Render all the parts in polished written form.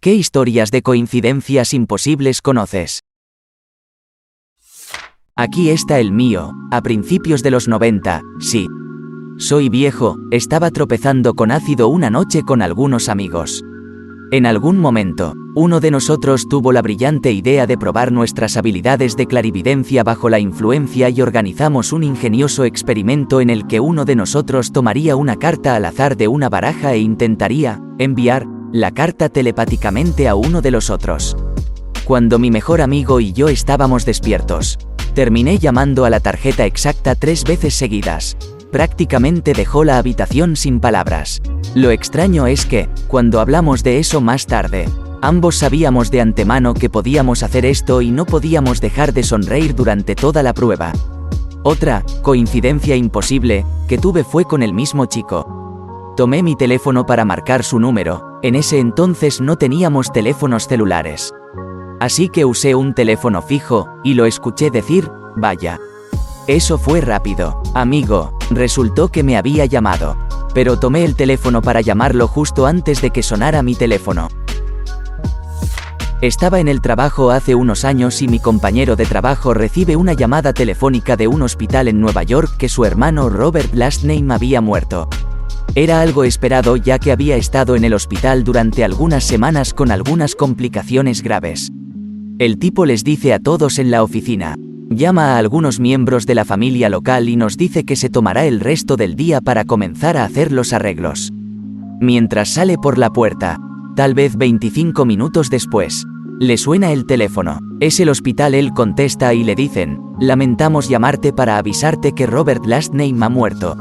¿Qué historias de coincidencias imposibles conoces? Aquí está el mío, a principios de los 90, sí. Soy viejo, estaba tropezando con ácido una noche con algunos amigos. En algún momento, uno de nosotros tuvo la brillante idea de probar nuestras habilidades de clarividencia bajo la influencia y organizamos un ingenioso experimento en el que uno de nosotros tomaría una carta al azar de una baraja e intentaría enviar la carta telepáticamente a uno de los otros. Cuando mi mejor amigo y yo estábamos despiertos, terminé llamando a la tarjeta exacta 3 veces seguidas. Prácticamente dejó la habitación sin palabras. Lo extraño es que, cuando hablamos de eso más tarde, ambos sabíamos de antemano que podíamos hacer esto y no podíamos dejar de sonreír durante toda la prueba. Otra coincidencia imposible que tuve fue con el mismo chico. Tomé mi teléfono para marcar su número. En ese entonces no teníamos teléfonos celulares. Así que usé un teléfono fijo, y lo escuché decir, vaya. Eso fue rápido, amigo, resultó que me había llamado. Pero tomé el teléfono para llamarlo justo antes de que sonara mi teléfono. Estaba en el trabajo hace unos años y mi compañero de trabajo recibe una llamada telefónica de un hospital en Nueva York que su hermano Robert Lastname había muerto. Era algo esperado ya que había estado en el hospital durante algunas semanas con algunas complicaciones graves. El tipo les dice a todos en la oficina, llama a algunos miembros de la familia local y nos dice que se tomará el resto del día para comenzar a hacer los arreglos. Mientras sale por la puerta, tal vez 25 minutos después, le suena el teléfono. Es el hospital, él contesta y le dicen, lamentamos llamarte para avisarte que Robert Lastname ha muerto.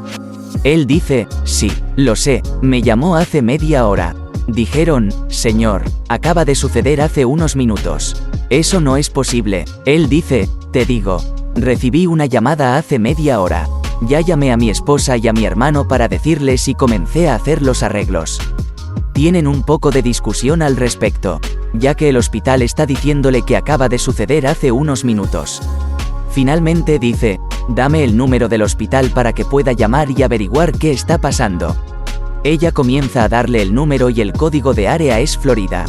Él dice, sí, lo sé, me llamó hace media hora. Dijeron, señor, acaba de suceder hace unos minutos. Eso no es posible. Él dice, te digo, recibí una llamada hace media hora. Ya llamé a mi esposa y a mi hermano para decirles y comencé a hacer los arreglos. Tienen un poco de discusión al respecto, ya que el hospital está diciéndole que acaba de suceder hace unos minutos. Finalmente dice, dame el número del hospital para que pueda llamar y averiguar qué está pasando. Ella comienza a darle el número y el código de área es Florida.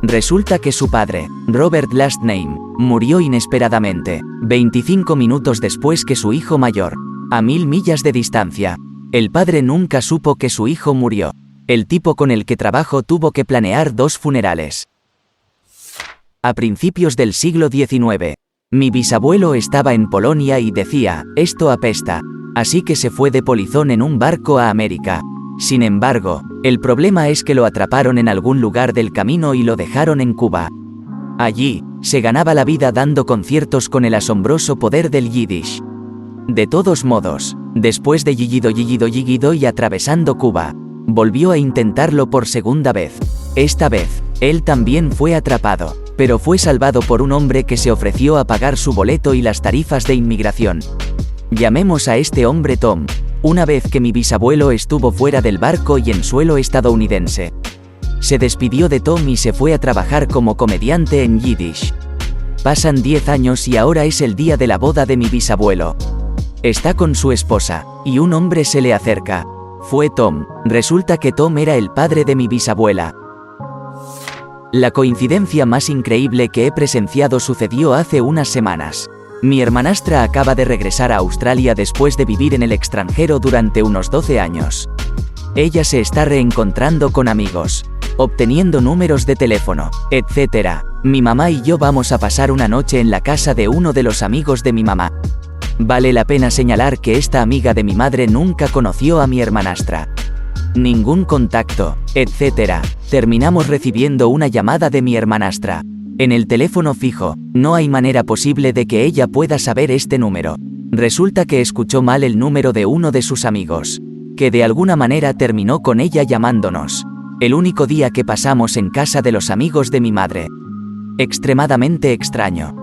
Resulta que su padre, Robert Lastname, murió inesperadamente, 25 minutos después que su hijo mayor, a 1000 millas de distancia. El padre nunca supo que su hijo murió. El tipo con el que trabajo tuvo que planear 2 funerales. A principios del siglo XIX, mi bisabuelo estaba en Polonia y decía, esto apesta, así que se fue de polizón en un barco a América. Sin embargo, el problema es que lo atraparon en algún lugar del camino y lo dejaron en Cuba. Allí, se ganaba la vida dando conciertos con el asombroso poder del yiddish. De todos modos, después de yigido y atravesando Cuba, volvió a intentarlo por segunda vez. Esta vez, él también fue atrapado, pero fue salvado por un hombre que se ofreció a pagar su boleto y las tarifas de inmigración. Llamemos a este hombre Tom. Una vez que mi bisabuelo estuvo fuera del barco y en suelo estadounidense, se despidió de Tom y se fue a trabajar como comediante en yiddish. Pasan 10 años y ahora es el día de la boda de mi bisabuelo. Está con su esposa, y un hombre se le acerca. Fue Tom. Resulta que Tom era el padre de mi bisabuela. La coincidencia más increíble que he presenciado sucedió hace unas semanas. Mi hermanastra acaba de regresar a Australia después de vivir en el extranjero durante unos 12 años. Ella se está reencontrando con amigos, obteniendo números de teléfono, etc. Mi mamá y yo vamos a pasar una noche en la casa de uno de los amigos de mi mamá. Vale la pena señalar que esta amiga de mi madre nunca conoció a mi hermanastra. Ningún contacto, etc. Terminamos recibiendo una llamada de mi hermanastra. En el teléfono fijo, no hay manera posible de que ella pueda saber este número. Resulta que escuchó mal el número de uno de sus amigos, que de alguna manera terminó con ella llamándonos. El único día que pasamos en casa de los amigos de mi madre. Extremadamente extraño.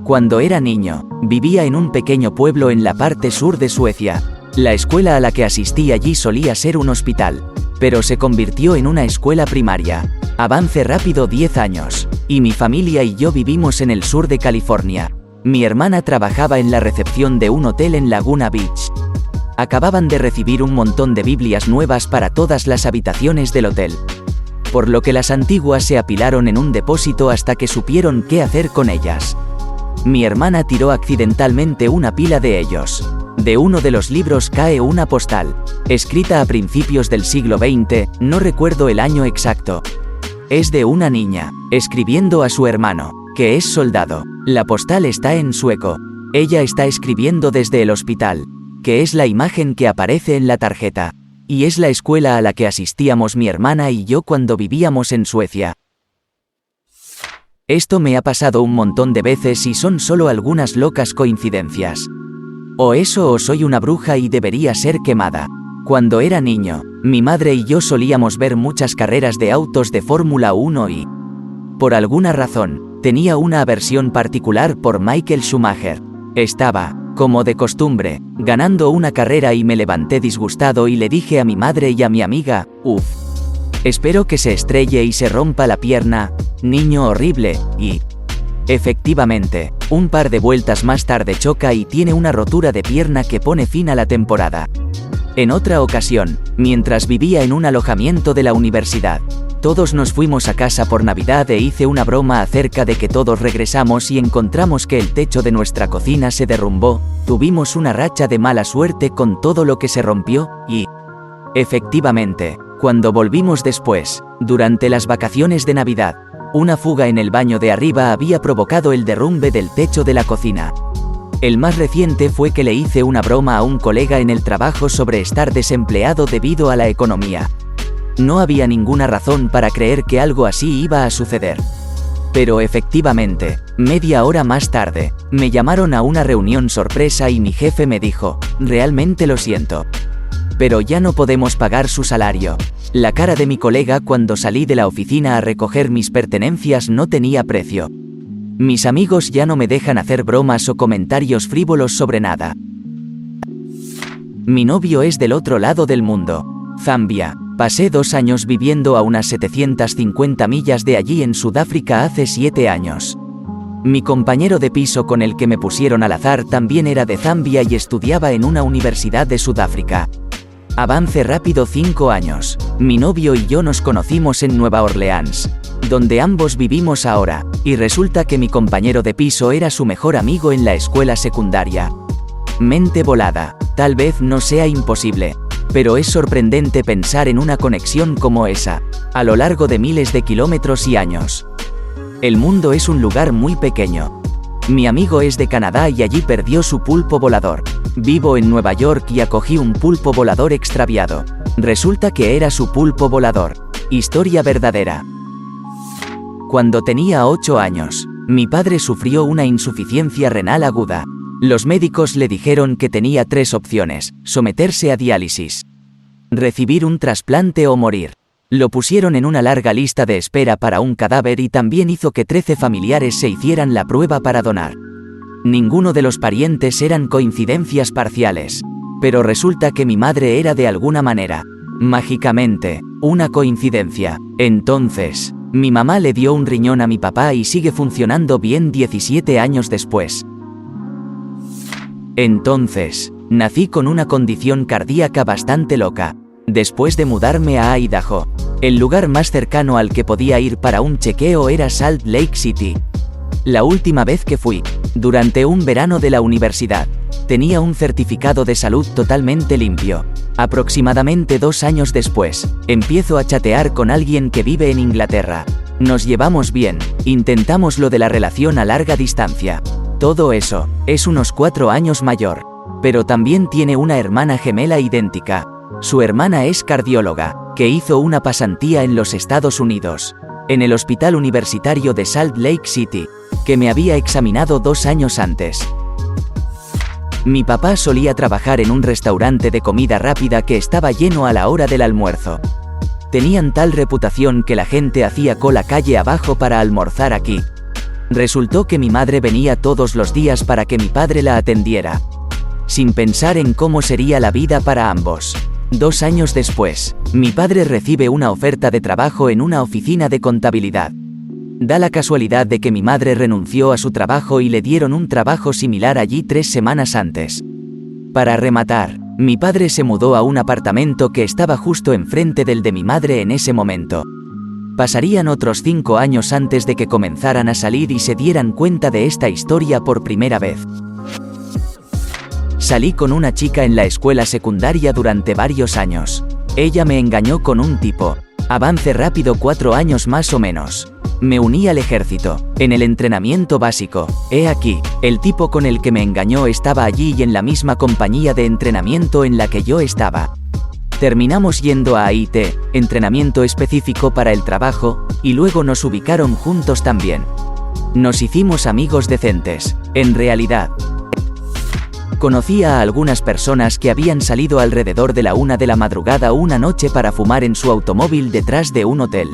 Cuando era niño, vivía en un pequeño pueblo en la parte sur de Suecia. La escuela a la que asistí allí solía ser un hospital, pero se convirtió en una escuela primaria. Avance rápido 10 años, y mi familia y yo vivimos en el sur de California. Mi hermana trabajaba en la recepción de un hotel en Laguna Beach. Acababan de recibir un montón de Biblias nuevas para todas las habitaciones del hotel. por lo que las antiguas se apilaron en un depósito hasta que supieron qué hacer con ellas. Mi hermana tiró accidentalmente una pila de ellos. De uno de los libros cae una postal, escrita a principios del siglo XX, no recuerdo el año exacto. Es de una niña, escribiendo a su hermano, que es soldado. La postal está en sueco. Ella está escribiendo desde el hospital, que es la imagen que aparece en la tarjeta. Y es la escuela a la que asistíamos mi hermana y yo cuando vivíamos en Suecia. Esto me ha pasado un montón de veces y son solo algunas locas coincidencias. O eso o soy una bruja y debería ser quemada. Cuando era niño, mi madre y yo solíamos ver muchas carreras de autos de Fórmula 1 y, por alguna razón, tenía una aversión particular por Michael Schumacher. Estaba, como de costumbre, ganando una carrera y me levanté disgustado y le dije a mi madre y a mi amiga, uff, espero que se estrelle y se rompa la pierna, niño horrible, y... efectivamente, un par de vueltas más tarde choca y tiene una rotura de pierna que pone fin a la temporada. En otra ocasión, mientras vivía en un alojamiento de la universidad, todos nos fuimos a casa por Navidad e hice una broma acerca de que todos regresamos y encontramos que el techo de nuestra cocina se derrumbó, tuvimos una racha de mala suerte con todo lo que se rompió, y... efectivamente, cuando volvimos después, durante las vacaciones de Navidad, una fuga en el baño de arriba había provocado el derrumbe del techo de la cocina. El más reciente fue que le hice una broma a un colega en el trabajo sobre estar desempleado debido a la economía. No había ninguna razón para creer que algo así iba a suceder. Pero efectivamente, media hora más tarde, me llamaron a una reunión sorpresa y mi jefe me dijo, realmente lo siento, pero ya no podemos pagar su salario. La cara de mi colega cuando salí de la oficina a recoger mis pertenencias no tenía precio. Mis amigos ya no me dejan hacer bromas o comentarios frívolos sobre nada. Mi novio es del otro lado del mundo, Zambia. Pasé 2 años viviendo a unas 750 millas de allí en Sudáfrica hace 7 años. Mi compañero de piso con el que me pusieron al azar también era de Zambia y estudiaba en una universidad de Sudáfrica. Avance rápido 5 años. Mi novio y yo nos conocimos en Nueva Orleans, donde ambos vivimos ahora, y resulta que mi compañero de piso era su mejor amigo en la escuela secundaria. Mente volada, tal vez no sea imposible, pero es sorprendente pensar en una conexión como esa, a lo largo de miles de kilómetros y años. El mundo es un lugar muy pequeño. Mi amigo es de Canadá y allí perdió su pulpo volador. Vivo en Nueva York y acogí un pulpo volador extraviado. Resulta que era su pulpo volador. Historia verdadera. Cuando tenía 8 años, mi padre sufrió una insuficiencia renal aguda. Los médicos le dijeron que tenía 3 opciones: someterse a diálisis, recibir un trasplante o morir. Lo pusieron en una larga lista de espera para un cadáver y también hizo que 13 familiares se hicieran la prueba para donar. Ninguno de los parientes eran coincidencias parciales. Pero resulta que mi madre era de alguna manera, mágicamente, una coincidencia. Entonces, mi mamá le dio un riñón a mi papá y sigue funcionando bien 17 años después. Entonces, nací con una condición cardíaca bastante loca. Después de mudarme a Idaho, el lugar más cercano al que podía ir para un chequeo era Salt Lake City. La última vez que fui, durante un verano de la universidad, tenía un certificado de salud totalmente limpio. Aproximadamente 2 años después, empiezo a chatear con alguien que vive en Inglaterra. Nos llevamos bien, intentamos lo de la relación a larga distancia. Todo eso, es unos 4 años mayor. Pero también tiene una hermana gemela idéntica. Su hermana es cardióloga, que hizo una pasantía en los Estados Unidos, en el Hospital Universitario de Salt Lake City, que me había examinado 2 años antes. Mi papá solía trabajar en un restaurante de comida rápida que estaba lleno a la hora del almuerzo. Tenían tal reputación que la gente hacía cola calle abajo para almorzar aquí. Resultó que mi madre venía todos los días para que mi padre la atendiera, sin pensar en cómo sería la vida para ambos. 2 años después, mi padre recibe una oferta de trabajo en una oficina de contabilidad. Da la casualidad de que mi madre renunció a su trabajo y le dieron un trabajo similar allí 3 semanas antes. Para rematar, mi padre se mudó a un apartamento que estaba justo enfrente del de mi madre en ese momento. Pasarían otros 5 años antes de que comenzaran a salir y se dieran cuenta de esta historia por primera vez. Salí con una chica en la escuela secundaria durante varios años. Ella me engañó con un tipo. Avance rápido 4 años más o menos. Me uní al ejército, en el entrenamiento básico. He aquí, el tipo con el que me engañó estaba allí y en la misma compañía de entrenamiento en la que yo estaba. Terminamos yendo a AIT, entrenamiento específico para el trabajo, y luego nos ubicaron juntos también. Nos hicimos amigos decentes, en realidad. Conocía a algunas personas que habían salido alrededor de la 1 de la madrugada una noche para fumar en su automóvil detrás de un hotel,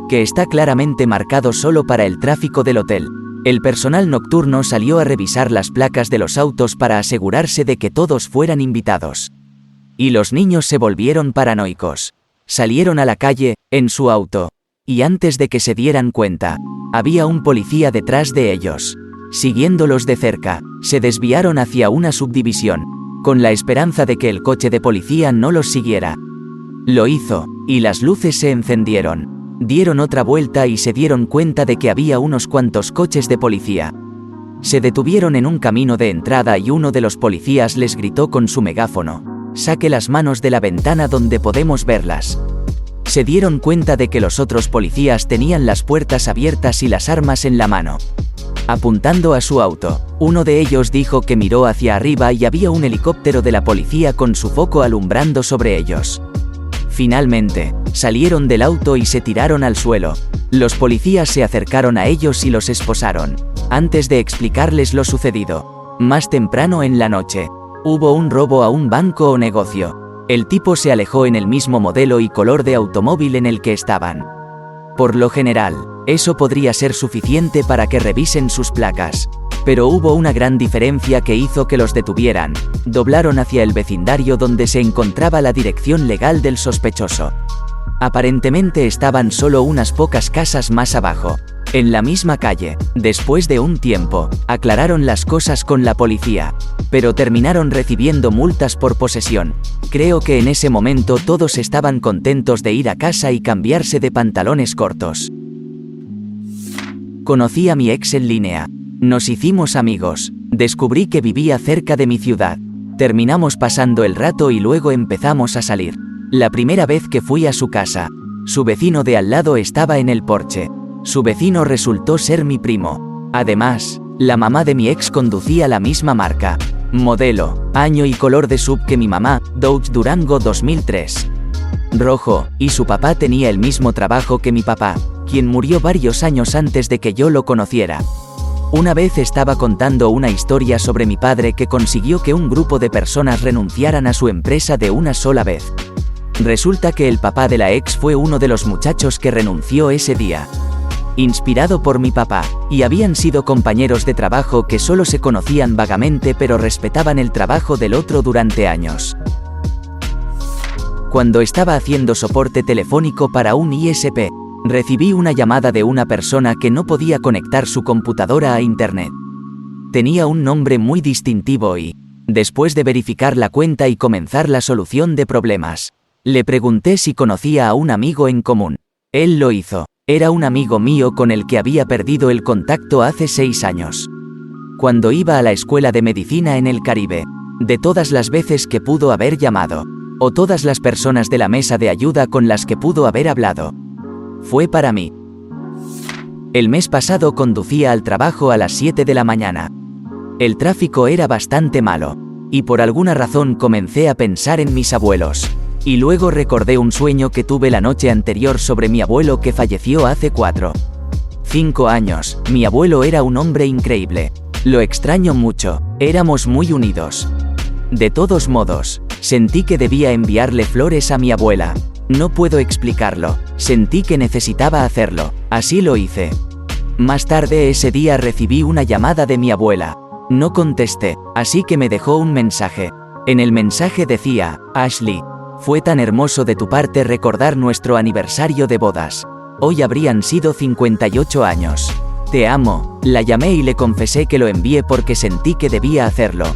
que está claramente marcado solo para el tráfico del hotel. El personal nocturno salió a revisar las placas de los autos para asegurarse de que todos fueran invitados. Y los niños se volvieron paranoicos. Salieron a la calle, en su auto. Y antes de que se dieran cuenta, había un policía detrás de ellos. Siguiéndolos de cerca, se desviaron hacia una subdivisión, con la esperanza de que el coche de policía no los siguiera. Lo hizo, y las luces se encendieron. Dieron otra vuelta y se dieron cuenta de que había unos cuantos coches de policía. Se detuvieron en un camino de entrada y uno de los policías les gritó con su megáfono: «Saque las manos de la ventana donde podemos verlas». Se dieron cuenta de que los otros policías tenían las puertas abiertas y las armas en la mano. Apuntando a su auto, uno de ellos dijo que miró hacia arriba y había un helicóptero de la policía con su foco alumbrando sobre ellos. Finalmente, salieron del auto y se tiraron al suelo. Los policías se acercaron a ellos y los esposaron, antes de explicarles lo sucedido. Más temprano en la noche, hubo un robo a un banco o negocio. El tipo se alejó en el mismo modelo y color de automóvil en el que estaban. Por lo general, eso podría ser suficiente para que revisen sus placas. Pero hubo una gran diferencia que hizo que los detuvieran. Doblaron hacia el vecindario donde se encontraba la dirección legal del sospechoso. Aparentemente estaban solo unas pocas casas más abajo, en la misma calle. Después de un tiempo, aclararon las cosas con la policía, pero terminaron recibiendo multas por posesión. Creo que en ese momento todos estaban contentos de ir a casa y cambiarse de pantalones cortos. Conocí a mi ex en línea. Nos hicimos amigos. Descubrí que vivía cerca de mi ciudad. Terminamos pasando el rato y luego empezamos a salir. La primera vez que fui a su casa, su vecino de al lado estaba en el porche. Su vecino resultó ser mi primo. Además, la mamá de mi ex conducía la misma marca, modelo, año y color de sub que mi mamá, Dodge Durango 2003. Rojo, y su papá tenía el mismo trabajo que mi papá, quien murió varios años antes de que yo lo conociera. Una vez estaba contando una historia sobre mi padre que consiguió que un grupo de personas renunciaran a su empresa de una sola vez. Resulta que el papá de la ex fue uno de los muchachos que renunció ese día. Inspirado por mi papá, y habían sido compañeros de trabajo que solo se conocían vagamente pero respetaban el trabajo del otro durante años. Cuando estaba haciendo soporte telefónico para un ISP, recibí una llamada de una persona que no podía conectar su computadora a internet. Tenía un nombre muy distintivo y, después de verificar la cuenta y comenzar la solución de problemas, le pregunté si conocía a un amigo en común. Él lo hizo. Era un amigo mío con el que había perdido el contacto hace 6 años. Cuando iba a la escuela de medicina en el Caribe, de todas las veces que pudo haber llamado, o todas las personas de la mesa de ayuda con las que pudo haber hablado, fue para mí. El mes pasado conducía al trabajo a las 7 de la mañana. El tráfico era bastante malo, y por alguna razón comencé a pensar en mis abuelos. Y luego recordé un sueño que tuve la noche anterior sobre mi abuelo que falleció hace 4, 5 años. Mi abuelo era un hombre increíble. Lo extraño mucho, éramos muy unidos. De todos modos, sentí que debía enviarle flores a mi abuela. No puedo explicarlo, sentí que necesitaba hacerlo, así lo hice. Más tarde ese día recibí una llamada de mi abuela. No contesté, así que me dejó un mensaje. En el mensaje decía: Ashley, fue tan hermoso de tu parte recordar nuestro aniversario de bodas. Hoy habrían sido 58 años. Te amo. La llamé y le confesé que lo envié porque sentí que debía hacerlo.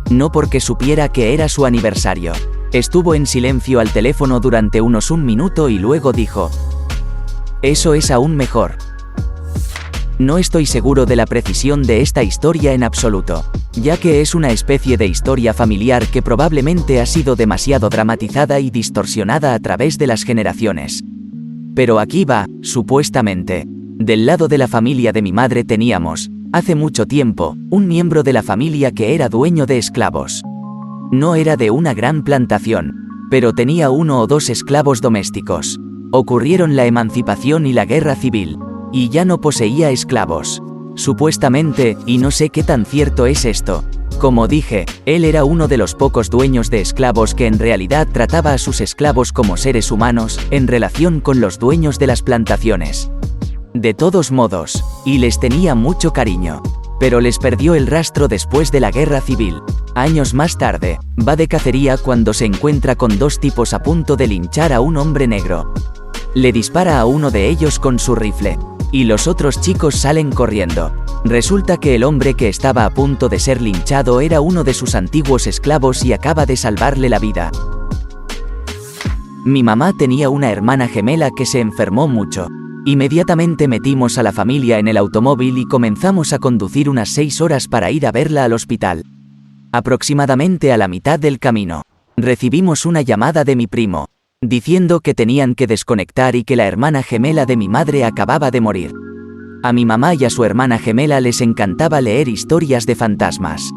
No porque supiera que era su aniversario. Estuvo en silencio al teléfono durante unos 1 minuto y luego dijo: Eso es aún mejor. No estoy seguro de la precisión de esta historia en absoluto, ya que es una especie de historia familiar que probablemente ha sido demasiado dramatizada y distorsionada a través de las generaciones. Pero aquí va, supuestamente. Del lado de la familia de mi madre teníamos, hace mucho tiempo, un miembro de la familia que era dueño de esclavos. No era de una gran plantación, pero tenía 1 o 2 esclavos domésticos. Ocurrieron la emancipación y la guerra civil, y ya no poseía esclavos. Supuestamente, y no sé qué tan cierto es esto. Como dije, él era uno de los pocos dueños de esclavos que en realidad trataba a sus esclavos como seres humanos, en relación con los dueños de las plantaciones. De todos modos, y les tenía mucho cariño. Pero les perdió el rastro después de la guerra civil. Años más tarde, va de cacería cuando se encuentra con 2 tipos a punto de linchar a un hombre negro. Le dispara a uno de ellos con su rifle, y los otros chicos salen corriendo. Resulta que el hombre que estaba a punto de ser linchado era uno de sus antiguos esclavos y acaba de salvarle la vida. Mi mamá tenía una hermana gemela que se enfermó mucho. Inmediatamente metimos a la familia en el automóvil y comenzamos a conducir unas 6 horas para ir a verla al hospital. Aproximadamente a la mitad del camino, recibimos una llamada de mi primo, diciendo que tenían que desconectar y que la hermana gemela de mi madre acababa de morir. A mi mamá y a su hermana gemela les encantaba leer historias de fantasmas.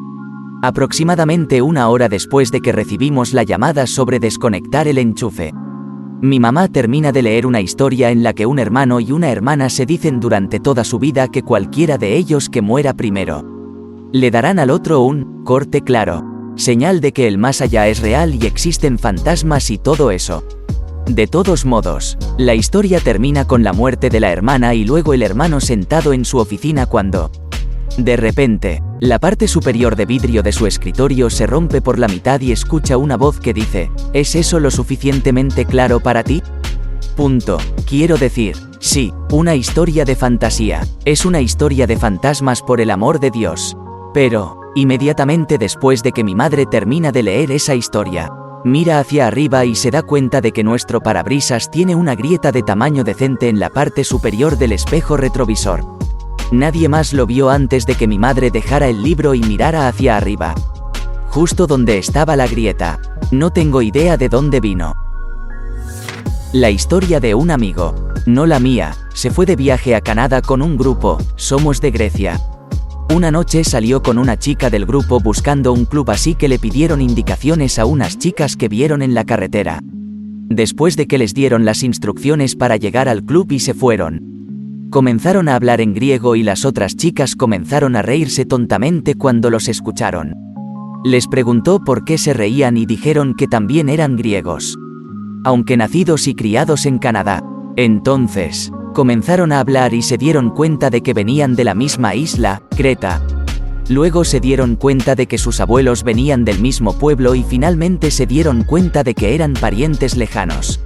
Aproximadamente 1 hora después de que recibimos la llamada sobre desconectar el enchufe, mi mamá termina de leer una historia en la que un hermano y una hermana se dicen durante toda su vida que cualquiera de ellos que muera primero, le darán al otro un corte claro, señal de que el más allá es real y existen fantasmas y todo eso. De todos modos, la historia termina con la muerte de la hermana y luego el hermano sentado en su oficina cuando, de repente, la parte superior de vidrio de su escritorio se rompe por la mitad y escucha una voz que dice, ¿es eso lo suficientemente claro para ti? Quiero decir, sí, una historia de fantasía, es una historia de fantasmas por el amor de Dios. Pero, inmediatamente después de que mi madre termina de leer esa historia, mira hacia arriba y se da cuenta de que nuestro parabrisas tiene una grieta de tamaño decente en la parte superior del espejo retrovisor. Nadie más lo vio antes de que mi madre dejara el libro y mirara hacia arriba. Justo donde estaba la grieta. No tengo idea de dónde vino. La historia de un amigo, no la mía, se fue de viaje a Canadá con un grupo, somos de Grecia. Una noche salió con una chica del grupo buscando un club, así que le pidieron indicaciones a unas chicas que vieron en la carretera. Después de que les dieron las instrucciones para llegar al club y se fueron, comenzaron a hablar en griego y las otras chicas comenzaron a reírse tontamente cuando los escucharon. Les preguntó por qué se reían y dijeron que también eran griegos, aunque nacidos y criados en Canadá. Entonces, comenzaron a hablar y se dieron cuenta de que venían de la misma isla, Creta. Luego se dieron cuenta de que sus abuelos venían del mismo pueblo y finalmente se dieron cuenta de que eran parientes lejanos.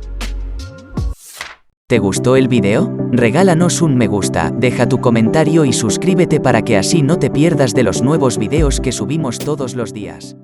¿Te gustó el video? Regálanos un me gusta, deja tu comentario y suscríbete para que así no te pierdas de los nuevos videos que subimos todos los días.